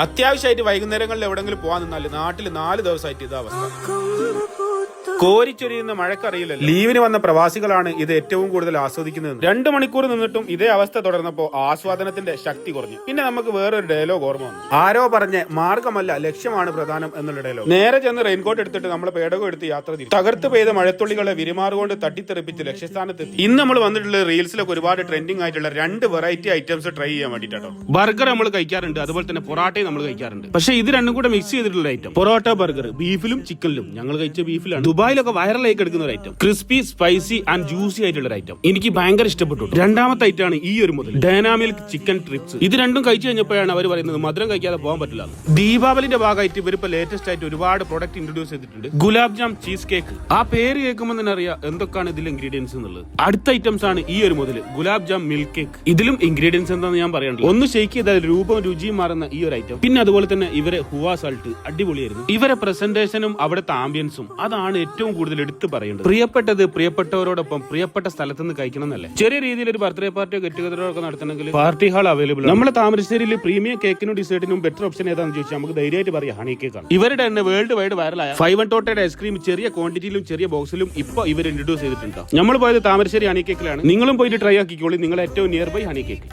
അത്യാവശ്യമായിട്ട് വൈകുന്നേരങ്ങളിൽ എവിടെങ്കിലും പോകാൻ നിന്നാല് നാട്ടിൽ 4 ദിവസമായിട്ട് ഇതാ അവസ്ഥ. കോരിച്ചൊരിയുന്ന മഴക്കറിയില്ല. ലീവിന് വന്ന പ്രവാസികളാണ് ഇത് ഏറ്റവും കൂടുതൽ ആസ്വദിക്കുന്നത്. 2 മണിക്കൂർ നിന്നിട്ടും ഇതേ അവസ്ഥ തുടർന്നപ്പോ ആസ്വാദനത്തിന്റെ ശക്തി കുറഞ്ഞു. പിന്നെ നമുക്ക് വേറൊരു ഡയലോഗ് ഓർമ്മ വന്നു. ആരോ പറഞ്ഞ മാർഗമല്ല ലക്ഷ്യമാണ് പ്രധാനം എന്നുള്ള ഡയലോഗ്. നേരെ ചെന്ന് റെയിൻകോട്ട് എടുത്തിട്ട് നമ്മൾ പേടകം എടുത്ത് യാത്ര തിരിച്ചു. തകർത്ത് പെയ്ത മഴത്തുള്ളികളെ വിരിമാറുകൊണ്ട് തട്ടിത്തെറിപ്പിച്ച് ലക്ഷ്യസ്ഥാനത്ത് എത്തി. ഇന്ന് നമ്മൾ വന്നിട്ടുള്ള റീൽസിലൊക്കെ ഒരുപാട് ട്രെൻഡിങ് ആയിട്ടുള്ള 2 വെറൈറ്റി ഐറ്റംസ് ട്രൈ ചെയ്യാൻ വേണ്ടിട്ടോ. ബർഗർ നമ്മൾ കഴിക്കാറുണ്ട്, അതുപോലെ തന്നെ പൊറാട്ടയും നമ്മൾ കഴിക്കാറുണ്ട്. പക്ഷേ ഇത് രണ്ടും കൂടെ മിക്സ് ചെയ്തിട്ടുള്ള ഐറ്റം പൊറോട്ട ബർഗർ, ബീഫിലും ചിക്കനിലും. ഞങ്ങൾ കഴിച്ച ബീഫിലാണ്. ദുബായിലൊക്കെ വൈറലായി എടുക്കുന്ന ഒരു item, crispy spicy and juicy ആയിട്ടുള്ള ഒരു ഐറ്റം. എനിക്ക് ഭയങ്കര ഇഷ്ടപ്പെട്ടു. രണ്ടാമത്തെ ഐറ്റം ആണ് ഈ ഒരു മുതൽ ഡൈനാമിക് ചിക്കൻ ട്രിപ്സ്. ഇത് രണ്ടും കഴിച്ചു കഴിഞ്ഞപ്പോഴാണ് അവർ പറയുന്നത് മധുരം കഴിക്കാതെ പോകാൻ പറ്റില്ല. ദീപാവലിന്റെ ഭാഗമായിട്ട് ഇവരിപ്പോ ലേറ്റസ്റ്റ് ആയിട്ട് ഒരുപാട് പ്രോഡക്റ്റ് ഇൻട്രൊഡ്യൂസ് ചെയ്തിട്ടുണ്ട്. Gulab jam cheese cake. ആ പേര് കേൾക്കുമ്പോൾ തന്നെ അറിയാം എന്തൊക്കെയാണ് ഇതിൽ ഇൻഗ്രീഡിയൻസ് എന്നുള്ളത്. അടുത്ത ഐറ്റംസ് ആണ് ഈ ഒരു മുതൽ ഗുലാബ് ജാം മിൽക്ക് കേക്ക്. ഇതിലും ഇൻഗ്രീഡിയൻസ് എന്താണെന്ന് ഞാൻ പറയണ്ടല്ലോ. ഒന്ന് ഷെയ്ക്ക് ചെയ്താൽ രൂപം രുചിയും മാറുന്ന ഈ ഒരു ഐറ്റം. പിന്നെ അതുപോലെ തന്നെ ഇവരെ ഹുവാ സാൾട്ട് അടിപൊളിയായിരുന്നു. ഇവരെ പ്രസന്റേഷനും അവിടുത്തെ ആംബിയൻസും അതാണ് ഏറ്റവും കൂടുതൽ എടുത്തു പറയേണ്ടത്. പ്രിയപ്പെട്ടത് പ്രിയപ്പെട്ടവരോടൊപ്പം പ്രിയപ്പെട്ട സ്ഥലത്ത് നിന്ന് കഴിക്കണം എന്നല്ലേ. ചെറിയ രീതിയിൽ ഒരു ബർത്ത്ഡേ പാർട്ടിയോ ഗെറ്റ് ടുഗദറോ ഒക്കെ നടത്തണമെങ്കിൽ പാർട്ടി ഹാൾ അവൈലബിൾ ആണ്. നമ്മുടെ താമരശ്ശേരിയിൽ പ്രീമിയം കേക്കിനും ഡിസേർട്ടിനും ബെറ്റർ ഓപ്ഷൻ ഏതാണെന്ന് ചോദിച്ചാൽ നമുക്ക് ധൈര്യമായിട്ട് പറയാം ഹണി കേക്കാണ്. ഇവരുടെ തന്നെ വേൾഡ് വൈഡ് വൈറലായ 5 ടോട്ടയുടെ ഐസ്ക്രീം ചെറിയ ക്വാണ്ടിറ്റിയിലും ചെറിയ ബോക്സിലും ഇപ്പൊ ഇവർ ഇൻട്രൊഡ്യൂസ് ചെയ്തിട്ടുണ്ട്. നമ്മൾ പോയത് താമരശ്ശേരി ഹണി കേക്കിലാണ്. നിങ്ങളും പോയിട്ട് ട്രൈ ആക്കിക്കോളി. നിങ്ങൾ ഏറ്റവും നിയർ ബൈ ഹണി കേക്ക്.